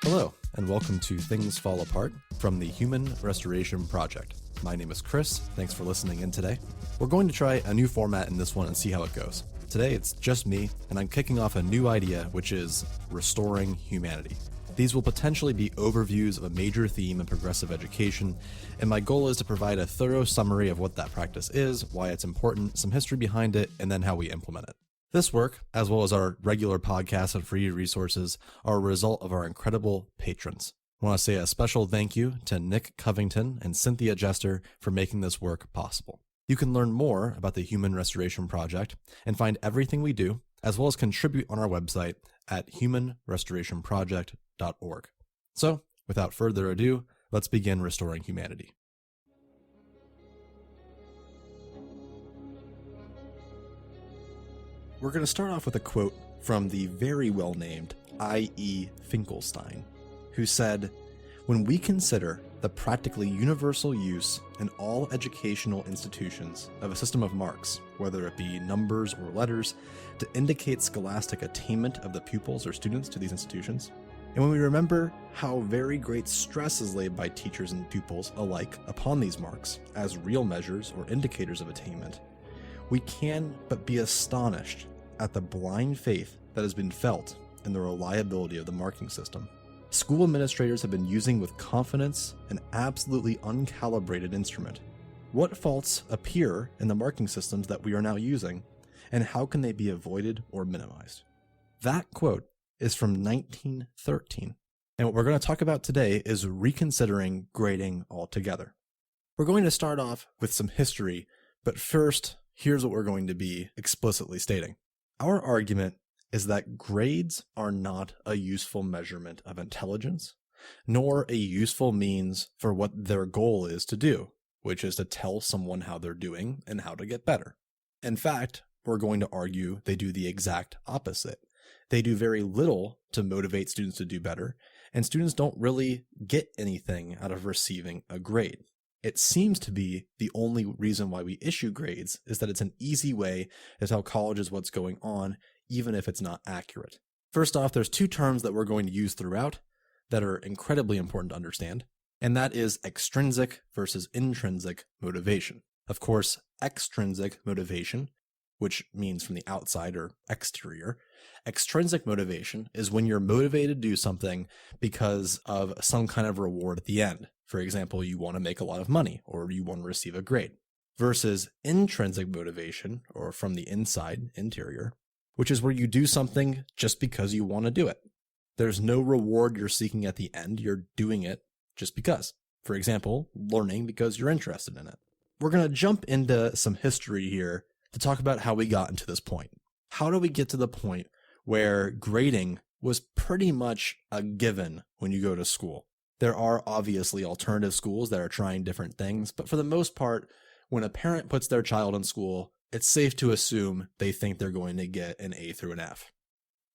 Hello, and welcome to Things Fall Apart from the Human Restoration Project. My name is Chris. Thanks for listening in today. We're going to try a new format in this one and see how it goes. Today, it's just me, and I'm kicking off a new idea, which is restoring humanity. These will potentially be overviews of a major theme in progressive education, and my goal is to provide a thorough summary of what that practice is, why it's important, some history behind it, and then how we implement it. This work, as well as our regular podcasts and free resources, are a result of our incredible patrons. I want to say a special thank you to Nick Covington and Cynthia Jester for making this work possible. You can learn more about the Human Restoration Project and find everything we do, as well as contribute on our website at humanrestorationproject.org. So, without further ado, let's begin restoring humanity. We're going to start off with a quote from the very well-named I.E. Finkelstein, who said, "When we consider the practically universal use in all educational institutions of a system of marks, whether it be numbers or letters, to indicate scholastic attainment of the pupils or students to these institutions, and when we remember how very great stress is laid by teachers and pupils alike upon these marks as real measures or indicators of attainment, we can but be astonished at the blind faith that has been felt in the reliability of the marking system. School administrators have been using with confidence an absolutely uncalibrated instrument. What faults appear in the marking systems that we are now using, and how can they be avoided or minimized?" That quote is from 1913, and what we're going to talk about today is reconsidering grading altogether. We're going to start off with some history, but first, here's what we're going to be explicitly stating. Our argument is that grades are not a useful measurement of intelligence, nor a useful means for what their goal is to do, which is to tell someone how they're doing and how to get better. In fact, we're going to argue they do the exact opposite. They do very little to motivate students to do better, and students don't really get anything out of receiving a grade. It seems to be the only reason why we issue grades is that it's an easy way to tell colleges what's going on, even if it's not accurate. First off, there's two terms that we're going to use throughout that are incredibly important to understand, and that is extrinsic versus intrinsic motivation. Of course, extrinsic motivation, which means from the outside or exterior. Extrinsic motivation is when you're motivated to do something because of some kind of reward at the end. For example, you want to make a lot of money or you want to receive a grade. Versus intrinsic motivation, or from the inside, interior, which is where you do something just because you want to do it. There's no reward you're seeking at the end. You're doing it just because. For example, learning because you're interested in it. We're going to jump into some history here to talk about how we got into this point. How do we get to the point where grading was pretty much a given when you go to school? There are obviously alternative schools that are trying different things, but for the most part, when a parent puts their child in school, it's safe to assume they think they're going to get an A through an F.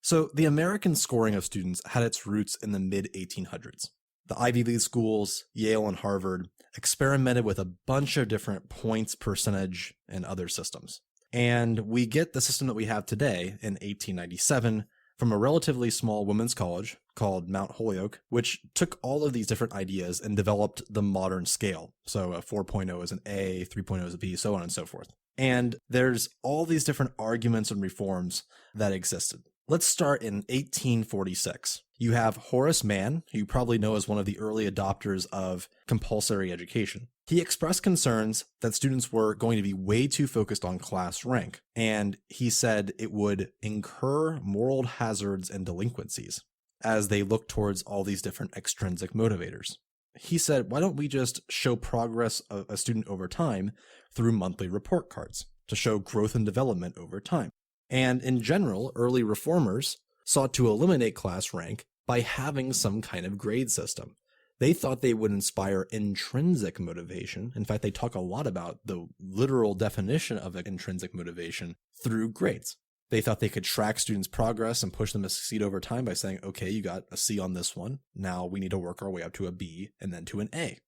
So the American scoring of students had its roots in the mid-1800s. The Ivy League schools, Yale and Harvard, experimented with a bunch of different points, percentage, and other systems. And we get the system that we have today in 1897 from a relatively small women's college called Mount Holyoke, which took all of these different ideas and developed the modern scale. So a 4.0 is an A, 3.0 is a B, so on and so forth. And there's all these different arguments and reforms that existed. Let's start in 1846. You have Horace Mann, who you probably know as one of the early adopters of compulsory education. He expressed concerns that students were going to be way too focused on class rank, and he said it would incur moral hazards and delinquencies as they look towards all these different extrinsic motivators. He said, why don't we just show progress of a student over time through monthly report cards to show growth and development over time? And in general, early reformers sought to eliminate class rank by having some kind of grade system. They thought they would inspire intrinsic motivation. In fact, they talk a lot about the literal definition of intrinsic motivation through grades. They thought they could track students' progress and push them to succeed over time by saying, okay, you got a C on this one. Now we need to work our way up to a B and then to an A.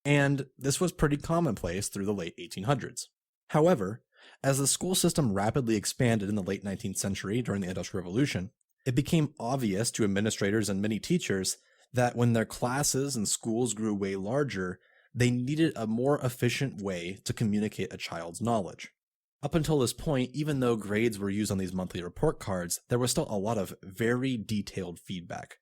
And this was pretty commonplace through the late 1800s. However, as the school system rapidly expanded in the late 19th century during the Industrial Revolution, it became obvious to administrators and many teachers that when their classes and schools grew way larger, they needed a more efficient way to communicate a child's knowledge. Up until this point, even though grades were used on these monthly report cards, there was still a lot of very detailed feedback,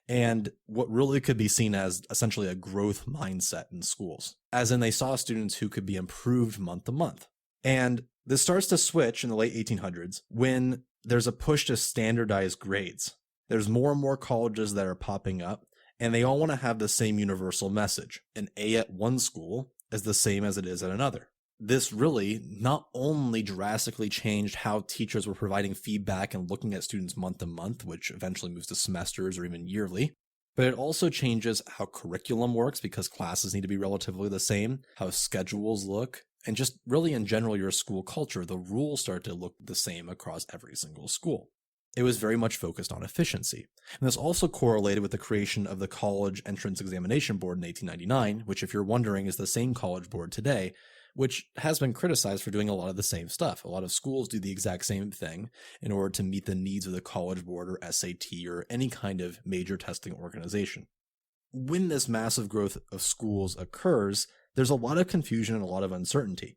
and what really could be seen as essentially a growth mindset in schools, as in they saw students who could be improved month to month. And this starts to switch in the late 1800s when there's a push to standardize grades. There's more and more colleges that are popping up, and they all want to have the same universal message. An A at one school is the same as it is at another. This really not only drastically changed how teachers were providing feedback and looking at students month to month, which eventually moves to semesters or even yearly, but it also changes how curriculum works because classes need to be relatively the same, how schedules look, and just really in general your school culture. The rules start to look the same across every single school. It was very much focused on efficiency. And this also correlated with the creation of the College Entrance Examination Board in 1899, which, if you're wondering, is the same college board today, which has been criticized for doing a lot of the same stuff. A lot of schools do the exact same thing in order to meet the needs of the College Board or SAT or any kind of major testing organization. When this massive growth of schools occurs, there's a lot of confusion and a lot of uncertainty.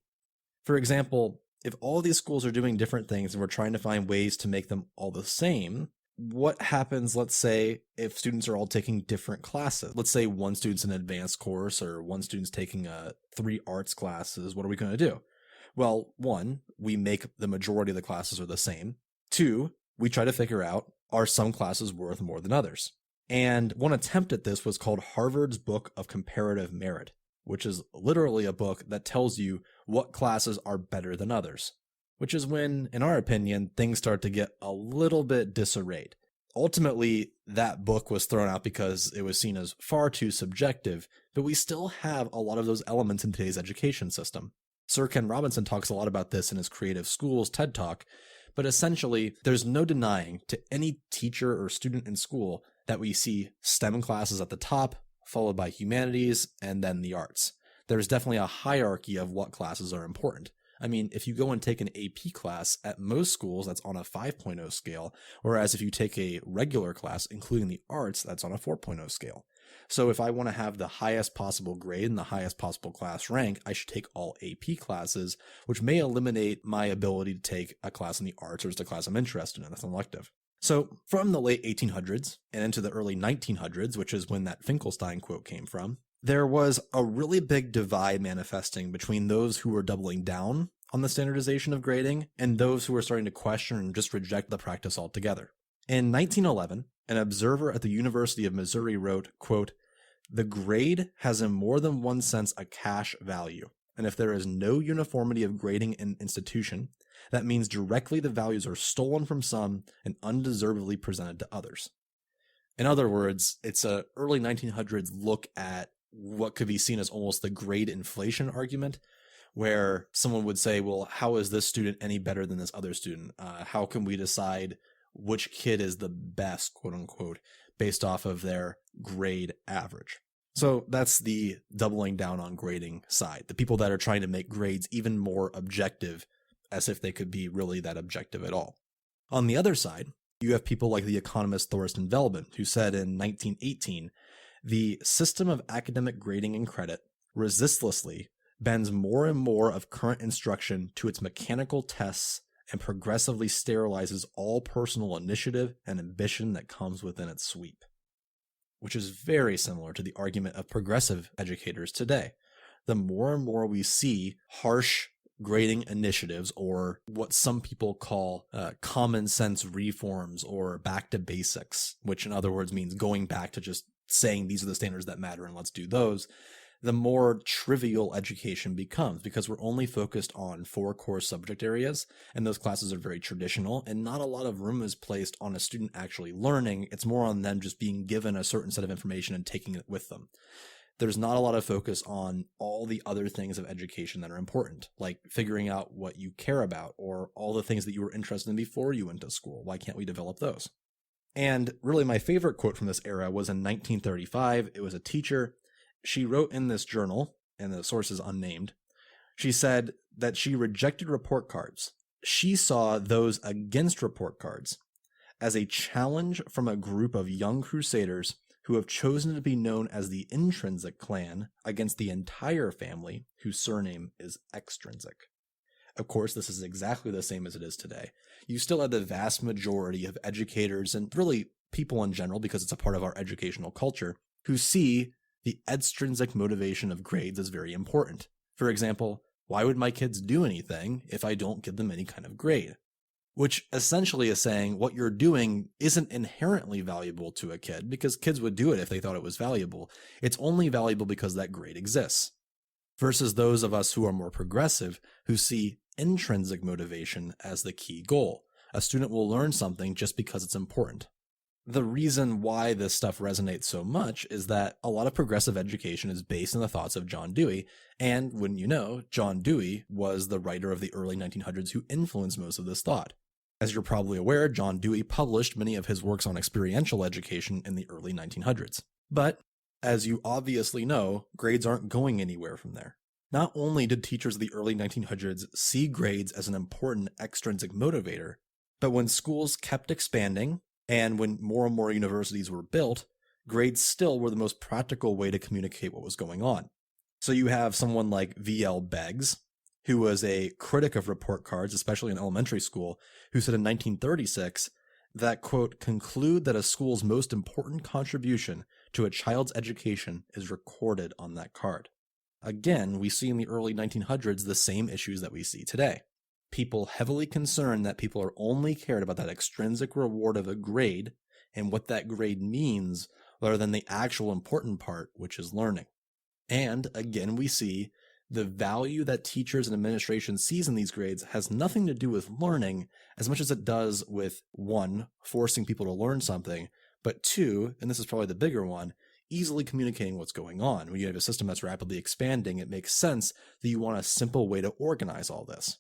For example, if all these schools are doing different things and we're trying to find ways to make them all the same, what happens, let's say, if students are all taking different classes? Let's say one student's in an advanced course or one student's taking 3 arts classes. What are we going to do? Well, 1, we make the majority of the classes are the same. 2, we try to figure out, are some classes worth more than others? And one attempt at this was called Harvard's Book of Comparative Merit, which is literally a book that tells you what classes are better than others, which is when, in our opinion, things start to get a little bit disarrayed. Ultimately, that book was thrown out because it was seen as far too subjective, but we still have a lot of those elements in today's education system. Sir Ken Robinson talks a lot about this in his Creative Schools TED Talk, but essentially, there's no denying to any teacher or student in school that we see STEM classes at the top, followed by humanities, and then the arts. There's definitely a hierarchy of what classes are important. I mean, if you go and take an AP class at most schools, that's on a 5.0 scale, whereas if you take a regular class, including the arts, that's on a 4.0 scale. So if I want to have the highest possible grade and the highest possible class rank, I should take all AP classes, which may eliminate my ability to take a class in the arts or just a class I'm interested in, that's an elective. So from the late 1800s and into the early 1900s, which is when that Finkelstein quote came from, there was a really big divide manifesting between those who were doubling down on the standardization of grading and those who were starting to question and just reject the practice altogether. In 1911, an observer at the University of Missouri wrote, quote, "The grade has in more than one sense a cash value, and if there is no uniformity of grading in an institution, that means directly the values are stolen from some and undeservedly presented to others." In other words, it's a early 1900s look at what could be seen as almost the grade inflation argument, where someone would say, well, how is this student any better than this other student? How can we decide which kid is the best, quote unquote, based off of their grade average? So that's the doubling down on grading side, the people that are trying to make grades even more objective, as if they could be really that objective at all. On the other side, you have people like the economist Thorsten Veblen, who said in 1918, "The system of academic grading and credit resistlessly bends more and more of current instruction to its mechanical tests and progressively sterilizes all personal initiative and ambition that comes within its sweep," which is very similar to the argument of progressive educators today. The more and more we see harsh grading initiatives, or what some people call common sense reforms or back to basics, which in other words means going back to just saying these are the standards that matter and let's do those, the more trivial education becomes because we're only focused on 4 core subject areas, and those classes are very traditional, and not a lot of room is placed on a student actually learning. It's more on them just being given a certain set of information and taking it with them. There's not a lot of focus on all the other things of education that are important, like figuring out what you care about or all the things that you were interested in before you went to school. Why can't we develop those? And really my favorite quote from this era was in 1935. It was a teacher, She wrote in this journal, and the source is unnamed, she said that she rejected report cards. She saw those against report cards as a challenge from a group of young crusaders who have chosen to be known as the intrinsic clan against the entire family whose surname is extrinsic. Of course, this is exactly the same as it is today. You still have the vast majority of educators and really people in general, because it's a part of our educational culture, who see the extrinsic motivation of grades as very important. For example, why would my kids do anything if I don't give them any kind of grade? Which essentially is saying what you're doing isn't inherently valuable to a kid, because kids would do it if they thought it was valuable. It's only valuable because that grade exists. Versus those of us who are more progressive, who see intrinsic motivation as the key goal. A student will learn something just because it's important. The reason why this stuff resonates so much is that a lot of progressive education is based on the thoughts of John Dewey, and wouldn't you know, John Dewey was the writer of the early 1900s who influenced most of this thought. As you're probably aware, John Dewey published many of his works on experiential education in the early 1900s. But, as you obviously know, grades aren't going anywhere from there. Not only did teachers of the early 1900s see grades as an important extrinsic motivator, but when schools kept expanding, and when more and more universities were built, grades still were the most practical way to communicate what was going on. So you have someone like V.L. Beggs, who was a critic of report cards, especially in elementary school, who said in 1936 that, quote, conclude that a school's most important contribution to a child's education is recorded on that card. Again, we see in the early 1900s the same issues that we see today. People heavily concerned that people are only cared about that extrinsic reward of a grade and what that grade means rather than the actual important part, which is learning. And again, we see the value that teachers and administration sees in these grades has nothing to do with learning as much as it does with, one, forcing people to learn something, but two, and this is probably the bigger one, easily communicating what's going on. When you have a system that's rapidly expanding, it makes sense that you want a simple way to organize all this.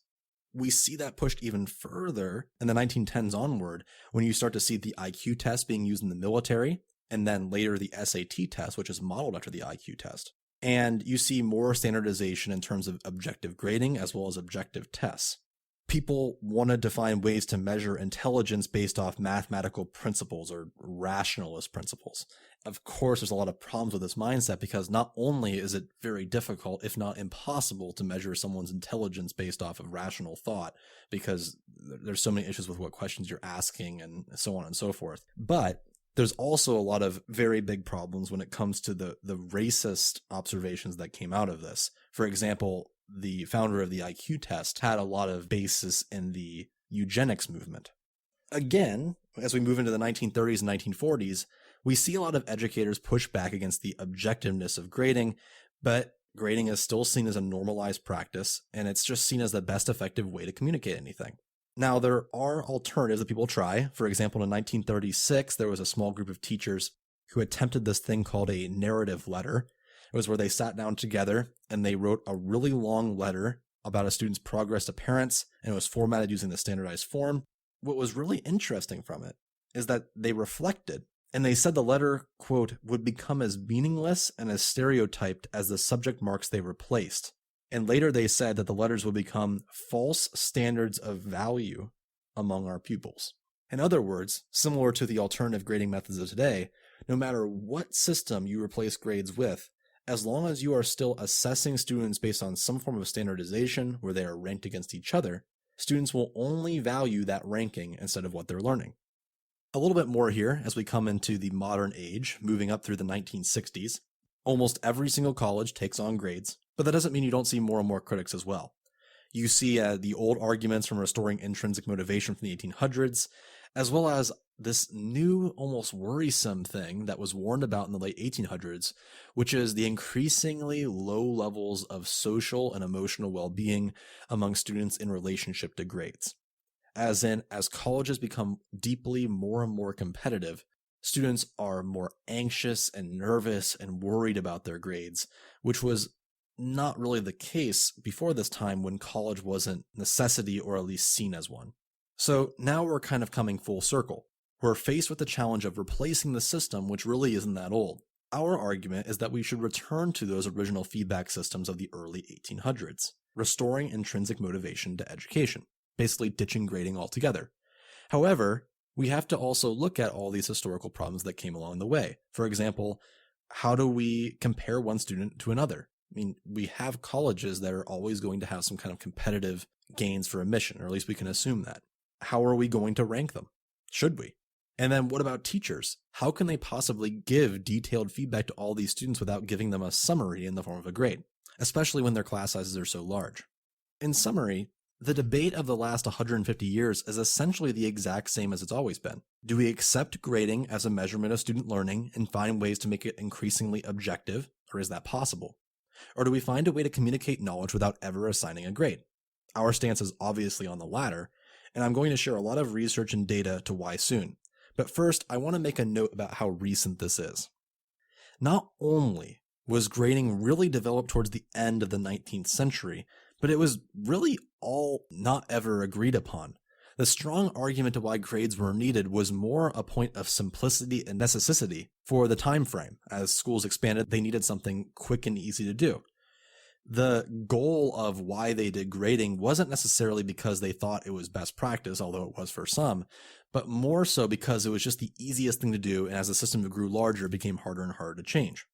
We see that pushed even further in the 1910s onward when you start to see the IQ test being used in the military, and then later the SAT test, which is modeled after the IQ test. And you see more standardization in terms of objective grading as well as objective tests. People wanted to find ways to measure intelligence based off mathematical principles or rationalist principles. Of course, there's a lot of problems with this mindset because not only is it very difficult, if not impossible, to measure someone's intelligence based off of rational thought because there's so many issues with what questions you're asking and so on and so forth. But there's also a lot of very big problems when it comes to the racist observations that came out of this. For example, the founder of the IQ test had a lot of basis in the eugenics movement. Again, as we move into the 1930s and 1940s, we see a lot of educators push back against the objectiveness of grading, but grading is still seen as a normalized practice, and it's just seen as the best effective way to communicate anything. Now, there are alternatives that people try. For example, in 1936, there was a small group of teachers who attempted this thing called a narrative letter. It was where they sat down together and they wrote a really long letter about a student's progress to parents, and it was formatted using the standardized form. What was really interesting from it is that they reflected, and they said the letter, quote, would become as meaningless and as stereotyped as the subject marks they replaced. And later they said that the letters would become false standards of value among our pupils. In other words, similar to the alternative grading methods of today, no matter what system you replace grades with, as long as you are still assessing students based on some form of standardization where they are ranked against each other, students will only value that ranking instead of what they're learning. A little bit more here as we come into the modern age, moving up through the 1960s. Almost every single college takes on grades, but that doesn't mean you don't see more and more critics as well. You see the old arguments from restoring intrinsic motivation from the 1800s, as well as this new, almost worrisome thing that was warned about in the late 1800s, which is the increasingly low levels of social and emotional well-being among students in relationship to grades. As colleges become deeply more and more competitive, students are more anxious and nervous and worried about their grades, which was not really the case before this time when college wasn't necessity or at least seen as one. So now we're kind of coming full circle. We're faced with the challenge of replacing the system, which really isn't that old. Our argument is that we should return to those original feedback systems of the early 1800s, restoring intrinsic motivation to education, basically ditching grading altogether. However, we have to also look at all these historical problems that came along the way. For example, how do we compare one student to another? I mean, we have colleges that are always going to have some kind of competitive gains for admission, or at least we can assume that. How are we going to rank them? Should we? And then what about teachers? How can they possibly give detailed feedback to all these students without giving them a summary in the form of a grade, especially when their class sizes are so large? In summary, the debate of the last 150 years is essentially the exact same as it's always been. Do we accept grading as a measurement of student learning and find ways to make it increasingly objective, or is that possible? Or do we find a way to communicate knowledge without ever assigning a grade? Our stance is obviously on the latter, and I'm going to share a lot of research and data to why soon. But first, I want to make a note about how recent this is. Not only was grading really developed towards the end of the 19th century, but it was really all not ever agreed upon. The strong argument to why grades were needed was more a point of simplicity and necessity for the time frame. As schools expanded, they needed something quick and easy to do. The goal of why they did grading wasn't necessarily because they thought it was best practice, although it was for some, but more so because it was just the easiest thing to do, and as the system grew larger, it became harder and harder to change.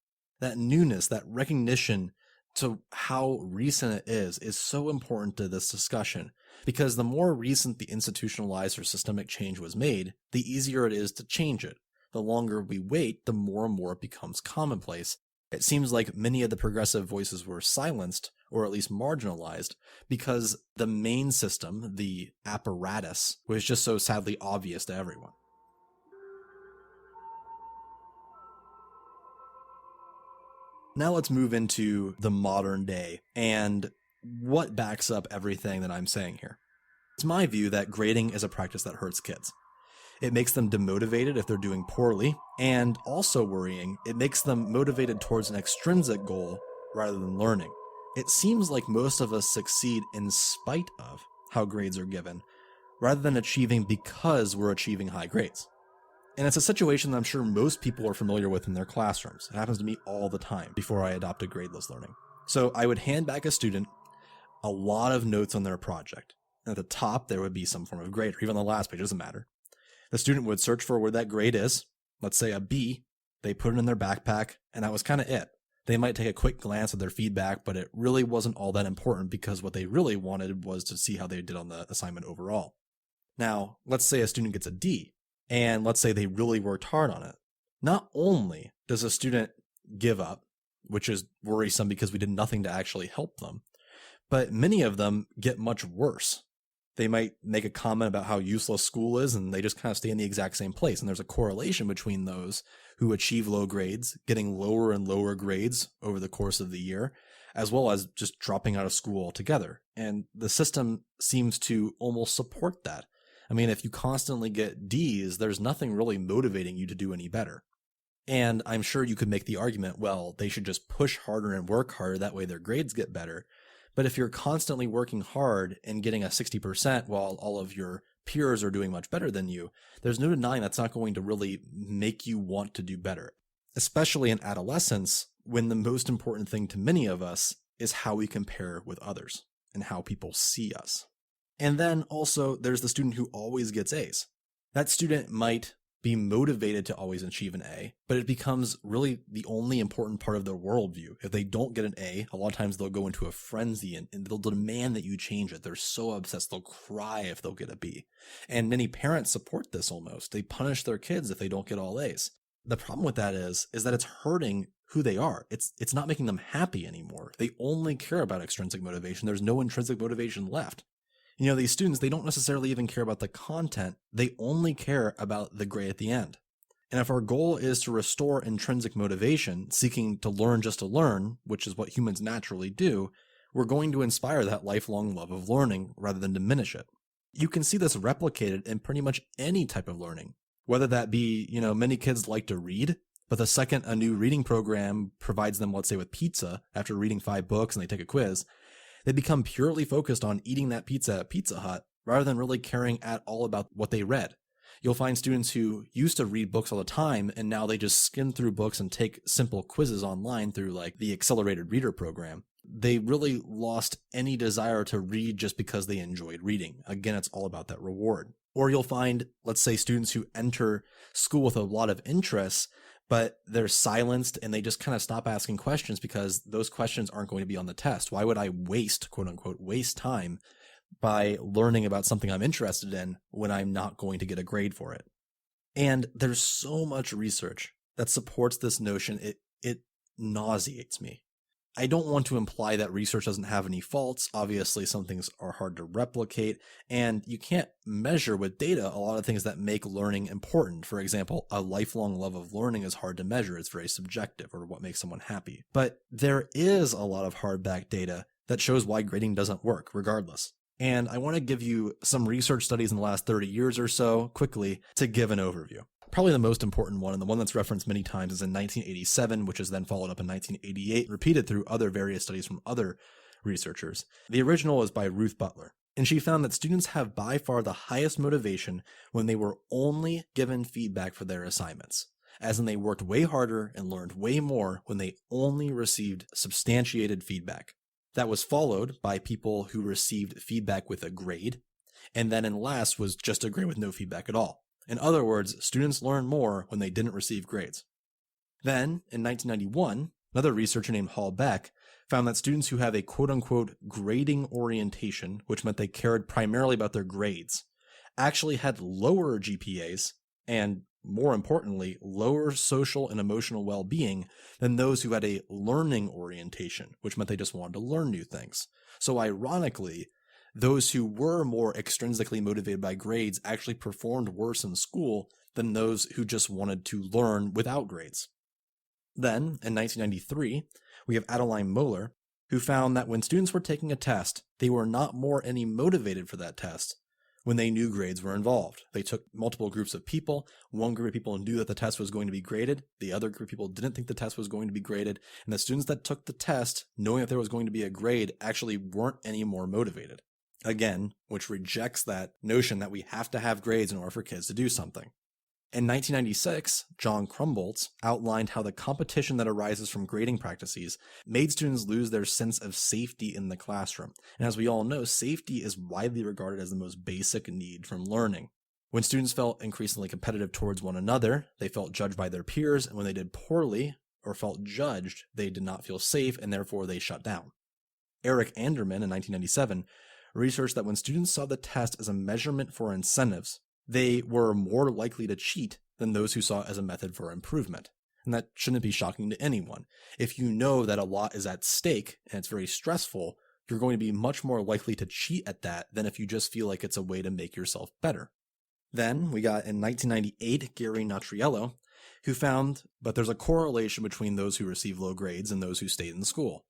That newness, that recognition to how recent it is so important to this discussion, because the more recent the institutionalized or systemic change was made, the easier it is to change it. The longer we wait, the more and more it becomes commonplace. It seems like many of the progressive voices were silenced, or at least marginalized, because the main system, the apparatus, was just so sadly obvious to everyone. Now let's move into the modern day and what backs up everything that I'm saying here. It's my view that grading is a practice that hurts kids. It makes them demotivated if they're doing poorly, and also worrying, it makes them motivated towards an extrinsic goal rather than learning. It seems like most of us succeed in spite of how grades are given, rather than achieving because we're achieving high grades. And it's a situation that I'm sure most people are familiar with in their classrooms. It happens to me all the time before I adopted gradeless learning. So I would hand back a student a lot of notes on their project. At the top, there would be some form of grade, or even on the last page, it doesn't matter. The student would search for where that grade is, let's say a B, they put it in their backpack, and that was kind of it. They might take a quick glance at their feedback, but it really wasn't all that important because what they really wanted was to see how they did on the assignment overall. Now, let's say a student gets a D, and let's say they really worked hard on it. Not only does a student give up, which is worrisome because we did nothing to actually help them, but many of them get much worse. They might make a comment about how useless school is, and they just kind of stay in the exact same place. And there's a correlation between those who achieve low grades, getting lower and lower grades over the course of the year, as well as just dropping out of school altogether. And the system seems to almost support that. I mean, if you constantly get D's, there's nothing really motivating you to do any better. And I'm sure you could make the argument, well, they should just push harder and work harder, that way their grades get better. But if you're constantly working hard and getting a 60% while all of your peers are doing much better than you, there's no denying that's not going to really make you want to do better, especially in adolescence, when the most important thing to many of us is how we compare with others and how people see us. And then also there's the student who always gets A's. That student might be motivated to always achieve an A, but it becomes really the only important part of their worldview. If they don't get an A, a lot of times they'll go into a frenzy and they'll demand that you change it. They're so obsessed, they'll cry if they'll get a B. And many parents support this almost. They punish their kids if they don't get all A's. The problem with that is that it's hurting who they are. It's not making them happy anymore. They only care about extrinsic motivation. There's no intrinsic motivation left. You know, these students, they don't necessarily even care about the content. They only care about the grade at the end. And if our goal is to restore intrinsic motivation, seeking to learn just to learn, which is what humans naturally do, we're going to inspire that lifelong love of learning rather than diminish it. You can see this replicated in pretty much any type of learning, whether that be, many kids like to read, but the second a new reading program provides them, let's say with pizza, after reading 5 books and they take a quiz, they become purely focused on eating that pizza at Pizza Hut rather than really caring at all about what they read. You'll find students who used to read books all the time, and now they just skim through books and take simple quizzes online through like the accelerated reader program. They really lost any desire to read just because they enjoyed reading. Again, it's all about that reward. Or you'll find, let's say, students who enter school with a lot of interests, but they're silenced and they just kind of stop asking questions because those questions aren't going to be on the test. Why would I waste, quote unquote, waste time by learning about something I'm interested in when I'm not going to get a grade for it? And there's so much research that supports this notion. It nauseates me. I don't want to imply that research doesn't have any faults. Obviously, some things are hard to replicate, and you can't measure with data a lot of things that make learning important. For example, a lifelong love of learning is hard to measure. It's very subjective, or what makes someone happy. But there is a lot of hardback data that shows why grading doesn't work, regardless. And I want to give you some research studies in the last 30 years or so, quickly, to give an overview. Probably the most important one, and the one that's referenced many times, is in 1987, which is then followed up in 1988, repeated through other various studies from other researchers. The original is by Ruth Butler, and she found that students have by far the highest motivation when they were only given feedback for their assignments, as in they worked way harder and learned way more when they only received substantiated feedback. That was followed by people who received feedback with a grade, and then in last was just a grade with no feedback at all. In other words, students learn more when they didn't receive grades. Then, in 1991, another researcher named Hall Beck found that students who have a quote-unquote grading orientation, which meant they cared primarily about their grades, actually had lower GPAs and, more importantly, lower social and emotional well-being than those who had a learning orientation, which meant they just wanted to learn new things. So ironically, those who were more extrinsically motivated by grades actually performed worse in school than those who just wanted to learn without grades. Then, in 1993, we have Adeline Moeller, who found that when students were taking a test, they were not more any motivated for that test when they knew grades were involved. They took multiple groups of people. One group of people knew that the test was going to be graded. The other group of people didn't think the test was going to be graded. And the students that took the test, knowing that there was going to be a grade, actually weren't any more motivated. Again, which rejects that notion that we have to have grades in order for kids to do something. In 1996, John Krumboltz outlined how the competition that arises from grading practices made students lose their sense of safety in the classroom. And as we all know, safety is widely regarded as the most basic need from learning. When students felt increasingly competitive towards one another, they felt judged by their peers, and when they did poorly or felt judged, they did not feel safe, and therefore they shut down. Eric Anderman in 1997 researched that when students saw the test as a measurement for incentives, they were more likely to cheat than those who saw it as a method for improvement. And that shouldn't be shocking to anyone. If you know that a lot is at stake and it's very stressful, you're going to be much more likely to cheat at that than if you just feel like it's a way to make yourself better. Then we got in 1998 Gary Notriello, who found that there's a correlation between those who receive low grades and those who stayed in school.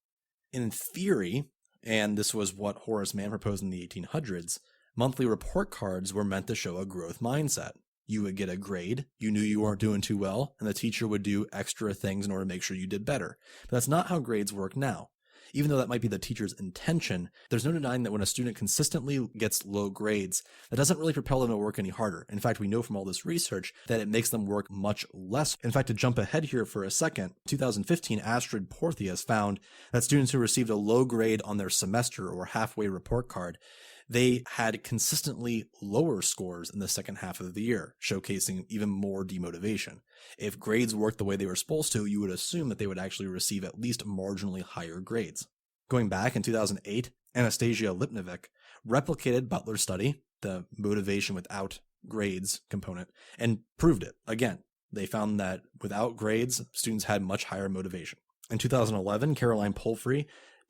In theory, and this was what Horace Mann proposed in the 1800s, monthly report cards were meant to show a growth mindset. You would get a grade, you knew you weren't doing too well, and the teacher would do extra things in order to make sure you did better. But that's not how grades work now. Even though that might be the teacher's intention, there's no denying that when a student consistently gets low grades, that doesn't really propel them to work any harder. In fact, we know from all this research that it makes them work much less. In fact, to jump ahead here for a second, 2015, Astrid Portheous found that students who received a low grade on their semester or halfway report card, they had consistently lower scores in the second half of the year, showcasing even more demotivation. If grades worked the way they were supposed to, you would assume that they would actually receive at least marginally higher grades. Going back in 2008, Anastasia Lipnovic replicated Butler's study, the motivation without grades component, and proved it. Again, they found that without grades, students had much higher motivation. In 2011, Caroline Polfrey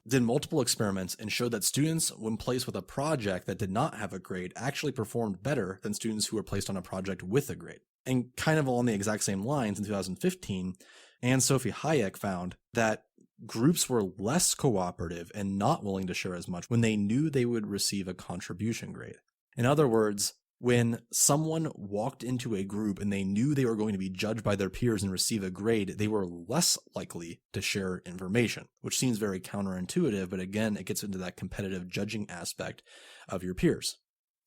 did multiple experiments and showed that students, when placed with a project that did not have a grade, actually performed better than students who were placed on a project with a grade. And kind of along the exact same lines, in 2015, Anne-Sophie Hayek found that groups were less cooperative and not willing to share as much when they knew they would receive a contribution grade. In other words, when someone walked into a group and they knew they were going to be judged by their peers and receive a grade, they were less likely to share information, which seems very counterintuitive, but again, it gets into that competitive judging aspect of your peers.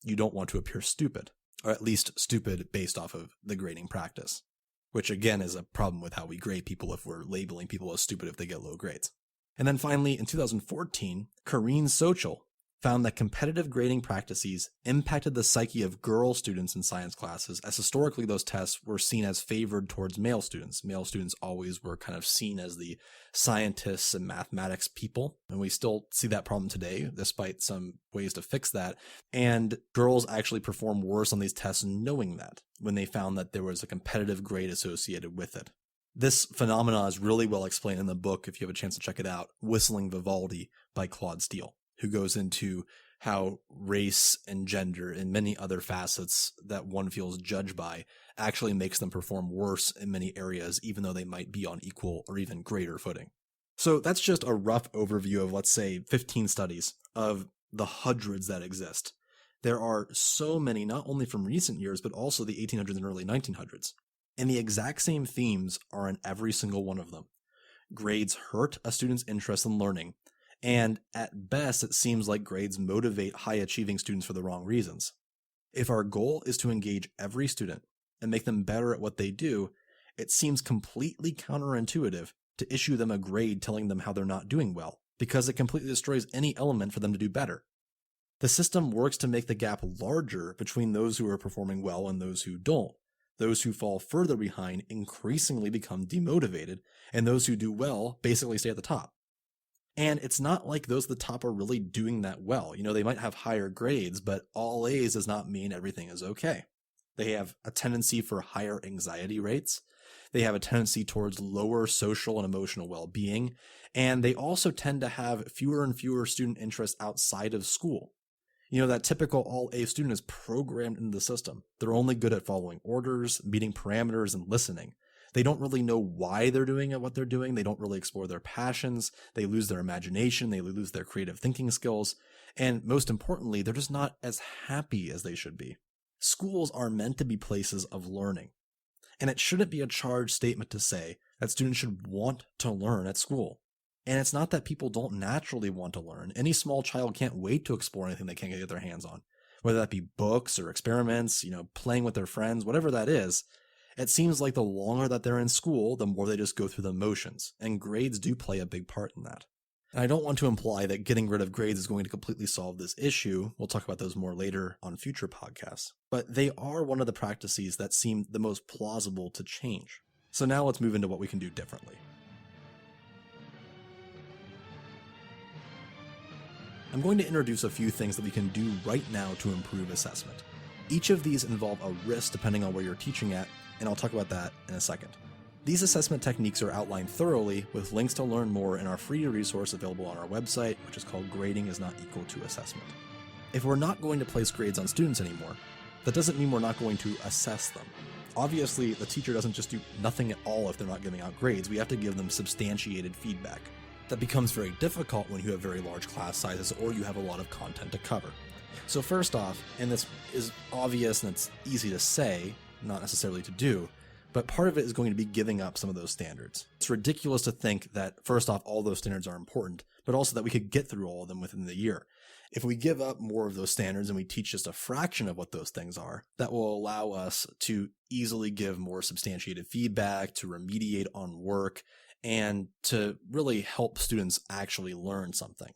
You don't want to appear stupid. or at least stupid based off of the grading practice, which again is a problem with how we grade people if we're labeling people as stupid if they get low grades. And then finally, in 2014, Karine Sochel found that competitive grading practices impacted the psyche of girl students in science classes, as historically those tests were seen as favored towards male students. Male students always were kind of seen as the scientists and mathematics people, and we still see that problem today, despite some ways to fix that. And girls actually perform worse on these tests knowing that, when they found that there was a competitive grade associated with it. This phenomenon is really well explained in the book, if you have a chance to check it out, Whistling Vivaldi by Claude Steele, who goes into how race and gender and many other facets that one feels judged by actually makes them perform worse in many areas, even though they might be on equal or even greater footing. So that's just a rough overview of, let's say, 15 studies of the hundreds that exist. There are so many, not only from recent years, but also the 1800s and early 1900s. And the exact same themes are in every single one of them. Grades hurt a student's interest in learning, and at best, it seems like grades motivate high-achieving students for the wrong reasons. If our goal is to engage every student and make them better at what they do, it seems completely counterintuitive to issue them a grade telling them how they're not doing well, because it completely destroys any element for them to do better. The system works to make the gap larger between those who are performing well and those who don't. Those who fall further behind increasingly become demotivated, and those who do well basically stay at the top. And it's not like those at the top are really doing that well. You know, they might have higher grades, but all A's does not mean everything is okay. They have a tendency for higher anxiety rates. They have a tendency towards lower social and emotional well-being. And they also tend to have fewer and fewer student interests outside of school. You know, that typical all-A student is programmed into the system. They're only good at following orders, meeting parameters, and listening. They don't really know why they're doing what they're doing. They don't really explore their passions. They lose their imagination. They lose their creative thinking skills. And most importantly, they're just not as happy as they should be. Schools are meant to be places of learning. And it shouldn't be a charged statement to say that students should want to learn at school. And it's not that people don't naturally want to learn. Any small child can't wait to explore anything they can get their hands on, whether that be books or experiments, playing with their friends, whatever that is. It seems like the longer that they're in school, the more they just go through the motions, and grades do play a big part in that. And I don't want to imply that getting rid of grades is going to completely solve this issue. We'll talk about those more later on future podcasts. But they are one of the practices that seem the most plausible to change. So now let's move into what we can do differently. I'm going to introduce a few things that we can do right now to improve assessment. Each of these involve a risk depending on where you're teaching at, and I'll talk about that in a second. These assessment techniques are outlined thoroughly with links to learn more in our free resource available on our website, which is called Grading is Not Equal to Assessment. If we're not going to place grades on students anymore, that doesn't mean we're not going to assess them. Obviously, the teacher doesn't just do nothing at all if they're not giving out grades. We have to give them substantiated feedback. That becomes very difficult when you have very large class sizes or you have a lot of content to cover. So first off, and this is obvious and it's easy to say, not necessarily to do, but part of it is going to be giving up some of those standards. It's ridiculous to think that, first off, all those standards are important, but also that we could get through all of them within the year. If we give up more of those standards and we teach just a fraction of what those things are, that will allow us to easily give more substantiated feedback, to remediate on work, and to really help students actually learn something.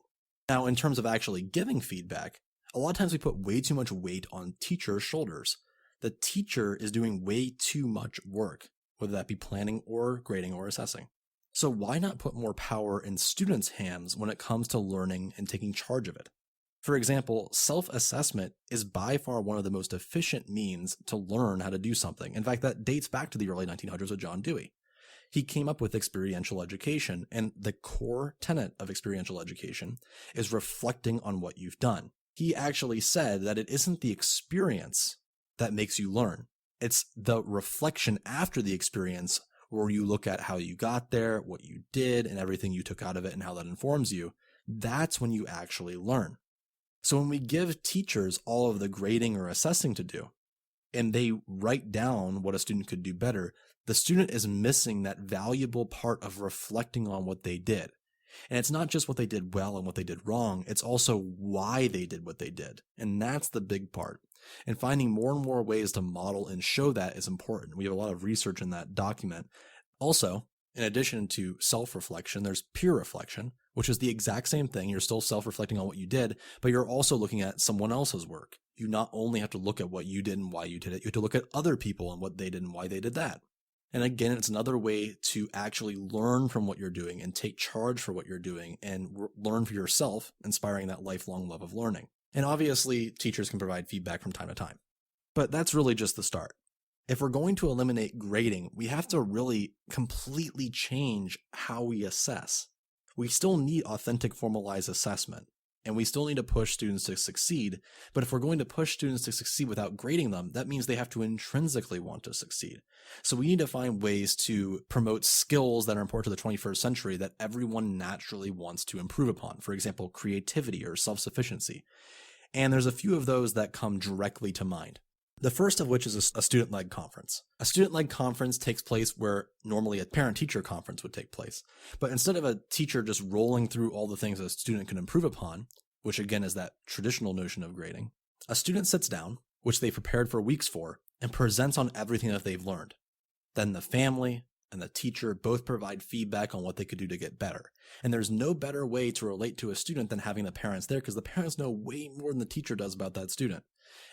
Now, in terms of actually giving feedback, a lot of times we put way too much weight on teachers' shoulders. The teacher is doing way too much work, whether that be planning or grading or assessing. So why not put more power in students' hands when it comes to learning and taking charge of it? For example, self-assessment is by far one of the most efficient means to learn how to do something. In fact, that dates back to the early 1900s with John Dewey. He came up with experiential education, and the core tenet of experiential education is reflecting on what you've done. He actually said that it isn't the experience that makes you learn. It's the reflection after the experience where you look at how you got there, what you did, and everything you took out of it and how that informs you. That's when you actually learn. So when we give teachers all of the grading or assessing to do, and they write down what a student could do better, the student is missing that valuable part of reflecting on what they did. And it's not just what they did well and what they did wrong, it's also why they did what they did. And that's the big part. And finding more and more ways to model and show that is important. We have a lot of research in that document. Also, in addition to self-reflection, there's peer reflection, which is the exact same thing. You're still self-reflecting on what you did, but you're also looking at someone else's work. You not only have to look at what you did and why you did it, you have to look at other people and what they did and why they did that. And again, it's another way to actually learn from what you're doing and take charge for what you're doing and learn for yourself, inspiring that lifelong love of learning. And obviously, teachers can provide feedback from time to time. But that's really just the start. If we're going to eliminate grading, we have to really completely change how we assess. We still need authentic formalized assessment, and we still need to push students to succeed. But if we're going to push students to succeed without grading them, that means they have to intrinsically want to succeed. So we need to find ways to promote skills that are important to the 21st century that everyone naturally wants to improve upon. For example, creativity or self-sufficiency. And there's a few of those that come directly to mind. The first of which is a student-led conference. A student-led conference takes place where normally a parent-teacher conference would take place. But instead of a teacher just rolling through all the things a student can improve upon, which again is that traditional notion of grading, a student sits down, which they prepared for weeks for, and presents on everything that they've learned. Then the family and the teacher both provide feedback on what they could do to get better. And there's no better way to relate to a student than having the parents there, because the parents know way more than the teacher does about that student.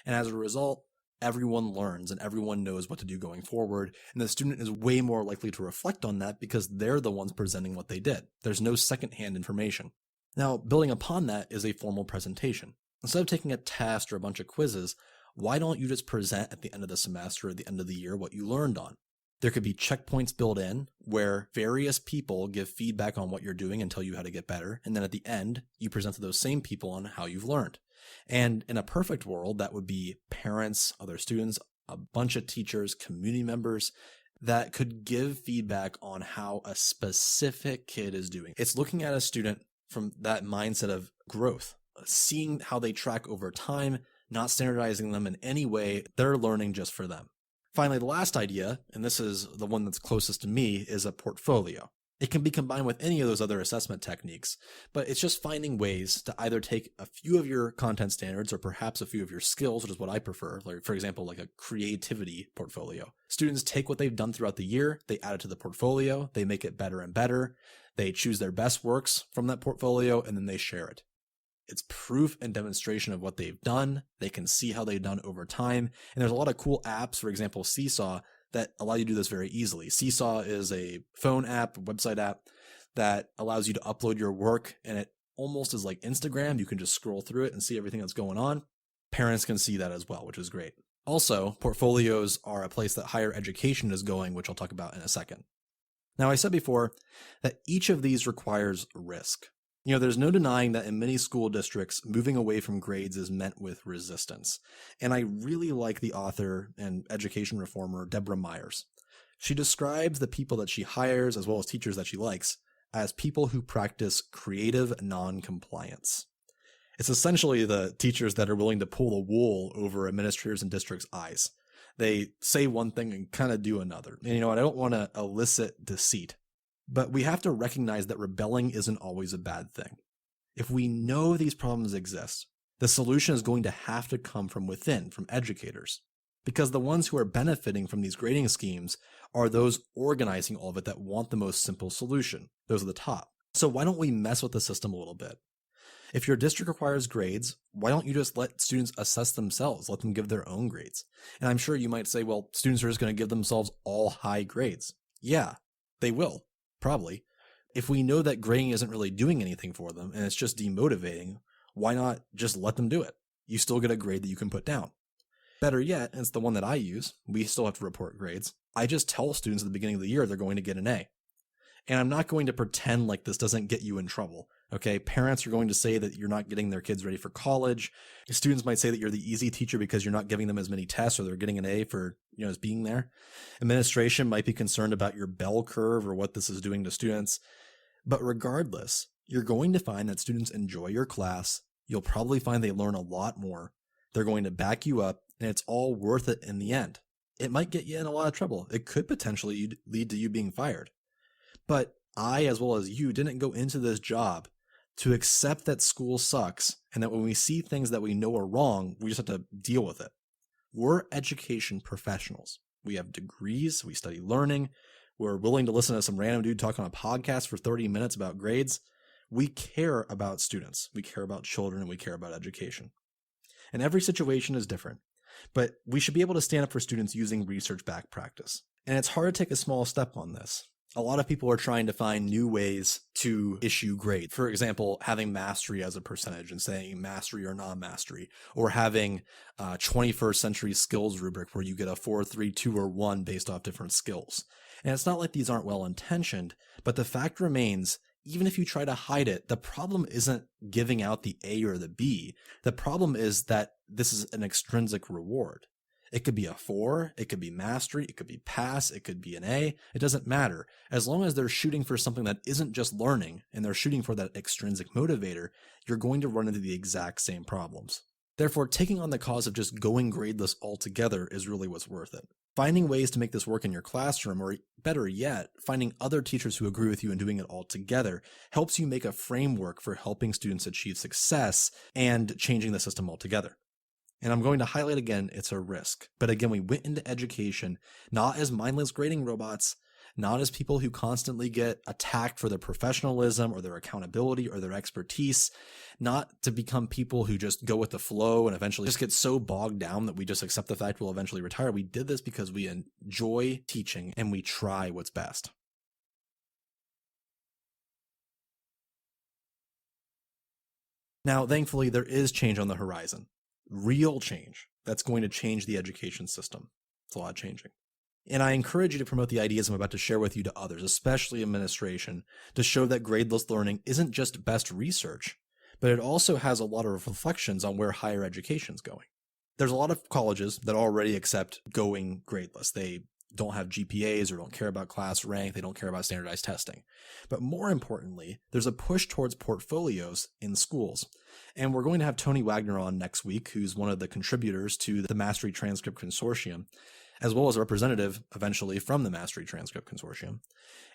And as a result, everyone learns and everyone knows what to do going forward, and the student is way more likely to reflect on that because they're the ones presenting what they did. There's no secondhand information. Now, building upon that is a formal presentation. Instead of taking a test or a bunch of quizzes, why don't you just present at the end of the semester or the end of the year what you learned on? There could be checkpoints built in where various people give feedback on what you're doing and tell you how to get better, and then at the end, you present to those same people on how you've learned. And in a perfect world, that would be parents, other students, a bunch of teachers, community members that could give feedback on how a specific kid is doing. It's looking at a student from that mindset of growth, seeing how they track over time, not standardizing them in any way. They're learning just for them. Finally, the last idea, and this is the one that's closest to me, is a portfolio. It can be combined with any of those other assessment techniques, but it's just finding ways to either take a few of your content standards or perhaps a few of your skills, which is what I prefer, like for example, like a creativity portfolio. Students take what they've done throughout the year, they add it to the portfolio, they make it better and better, they choose their best works from that portfolio, and then they share it. It's proof and demonstration of what they've done. They can see how they've done over time. And there's a lot of cool apps, for example, Seesaw, that allow you to do this very easily. Seesaw is a phone app, a website app that allows you to upload your work, and it almost is like Instagram. You can just scroll through it and see everything that's going on. Parents can see that as well, which is great. Also, portfolios are a place that higher education is going, which I'll talk about in a second. Now, I said before that each of these requires risk. There's no denying that in many school districts, moving away from grades is met with resistance. And I really like the author and education reformer, Deborah Myers. She describes the people that she hires, as well as teachers that she likes, as people who practice creative non-compliance. It's essentially the teachers that are willing to pull the wool over administrators and districts' eyes. They say one thing and kind of do another. And I don't want to elicit deceit. But we have to recognize that rebelling isn't always a bad thing. If we know these problems exist, the solution is going to have to come from within, from educators. Because the ones who are benefiting from these grading schemes are those organizing all of it that want the most simple solution. Those are the top. So why don't we mess with the system a little bit? If your district requires grades, why don't you just let students assess themselves, let them give their own grades? And I'm sure you might say, well, students are just going to give themselves all high grades. Yeah, they will. Probably. If we know that grading isn't really doing anything for them and it's just demotivating, why not just let them do it? You still get a grade that you can put down. Better yet, and it's the one that I use, we still have to report grades. I just tell students at the beginning of the year they're going to get an A. And I'm not going to pretend like this doesn't get you in trouble. Okay, parents are going to say that you're not getting their kids ready for college. Students might say that you're the easy teacher because you're not giving them as many tests or they're getting an A for, as being there. Administration might be concerned about your bell curve or what this is doing to students. But regardless, you're going to find that students enjoy your class. You'll probably find they learn a lot more. They're going to back you up, and it's all worth it in the end. It might get you in a lot of trouble. It could potentially lead to you being fired. But I, as well as you, didn't go into this job to accept that school sucks and that when we see things that we know are wrong, we just have to deal with it. We're education professionals. We have degrees, we study learning, we're willing to listen to some random dude talk on a podcast for 30 minutes about grades. We care about students, we care about children, and we care about education. And every situation is different, but we should be able to stand up for students using research-backed practice. And it's hard to take a small step on this. A lot of people are trying to find new ways to issue grades. For example, having mastery as a percentage and saying mastery or non-mastery, or having a 21st century skills rubric where you get a 4, 3, 2, or 1 based off different skills. And it's not like these aren't well-intentioned, but the fact remains, even if you try to hide it, the problem isn't giving out the A or the B. The problem is that this is an extrinsic reward. It could be a 4, it could be mastery, it could be pass, it could be an A. It doesn't matter. As long as they're shooting for something that isn't just learning and they're shooting for that extrinsic motivator, you're going to run into the exact same problems. Therefore, taking on the cause of just going gradeless altogether is really what's worth it. Finding ways to make this work in your classroom, or better yet, finding other teachers who agree with you and doing it all together, helps you make a framework for helping students achieve success and changing the system altogether. And I'm going to highlight again, it's a risk. But again, we went into education not as mindless grading robots, not as people who constantly get attacked for their professionalism or their accountability or their expertise, not to become people who just go with the flow and eventually just get so bogged down that we just accept the fact we'll eventually retire. We did this because we enjoy teaching and we try what's best. Now, thankfully, there is change on the horizon. Real change that's going to change the education system. It's a lot changing. And I encourage you to promote the ideas I'm about to share with you to others, especially administration, to show that gradeless learning isn't just best research, but it also has a lot of reflections on where higher education is going. There's a lot of colleges that already accept going gradeless. They don't have GPAs or don't care about class rank. They don't care about standardized testing. But more importantly, there's a push towards portfolios in schools. And we're going to have Tony Wagner on next week, who's one of the contributors to the Mastery Transcript Consortium, as well as a representative eventually from the Mastery Transcript Consortium.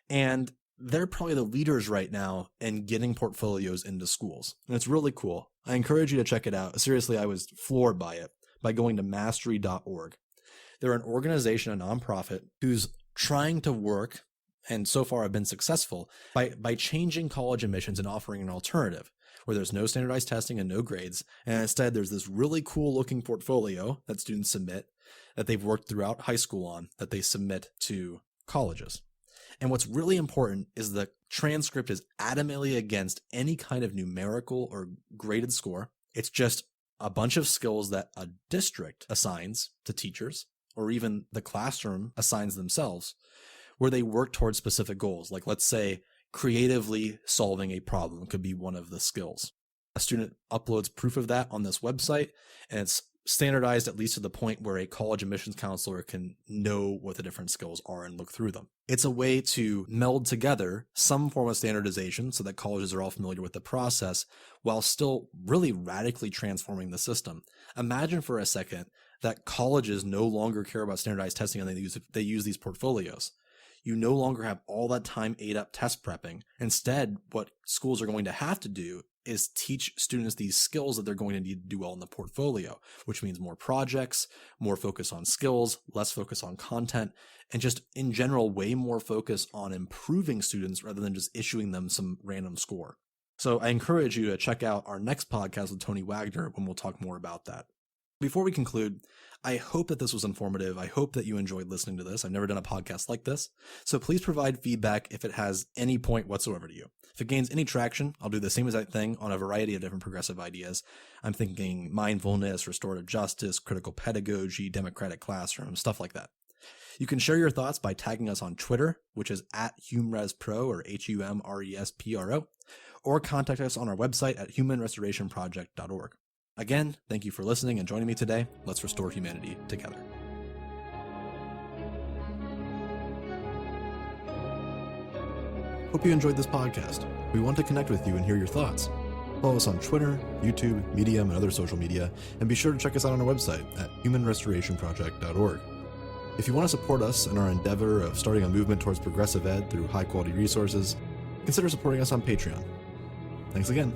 And they're probably the leaders right now in getting portfolios into schools. And it's really cool. I encourage you to check it out. Seriously, I was floored by it by going to mastery.org. They're an organization, a nonprofit, who's trying to work, and so far have been successful, by changing college admissions and offering an alternative where there's no standardized testing and no grades. And instead, there's this really cool looking portfolio that students submit that they've worked throughout high school on that they submit to colleges. And what's really important is the transcript is adamantly against any kind of numerical or graded score. It's just a bunch of skills that a district assigns to teachers, or even the classroom assigns themselves, where they work towards specific goals. Like, let's say creatively solving a problem could be one of the skills. A student uploads proof of that on this website, and it's standardized at least to the point where a college admissions counselor can know what the different skills are and look through them. It's a way to meld together some form of standardization so that colleges are all familiar with the process while still really radically transforming the system. Imagine for a second that colleges no longer care about standardized testing and they use these portfolios. You no longer have all that time ate up test prepping. Instead, what schools are going to have to do is teach students these skills that they're going to need to do well in the portfolio, which means more projects, more focus on skills, less focus on content, and just in general, way more focus on improving students rather than just issuing them some random score. So I encourage you to check out our next podcast with Tony Wagner when we'll talk more about that. Before we conclude, I hope that this was informative. I hope that you enjoyed listening to this. I've never done a podcast like this, so please provide feedback if it has any point whatsoever to you. If it gains any traction, I'll do the same exact thing on a variety of different progressive ideas. I'm thinking mindfulness, restorative justice, critical pedagogy, democratic classrooms, stuff like that. You can share your thoughts by tagging us on Twitter, which is @HumResPro or HUMRESPRO, or contact us on our website at humanrestorationproject.org. Again, thank you for listening and joining me today. Let's restore humanity together. Hope you enjoyed this podcast. We want to connect with you and hear your thoughts. Follow us on Twitter, YouTube, Medium, and other social media, and be sure to check us out on our website at humanrestorationproject.org. If you want to support us in our endeavor of starting a movement towards progressive ed through high-quality resources, consider supporting us on Patreon. Thanks again.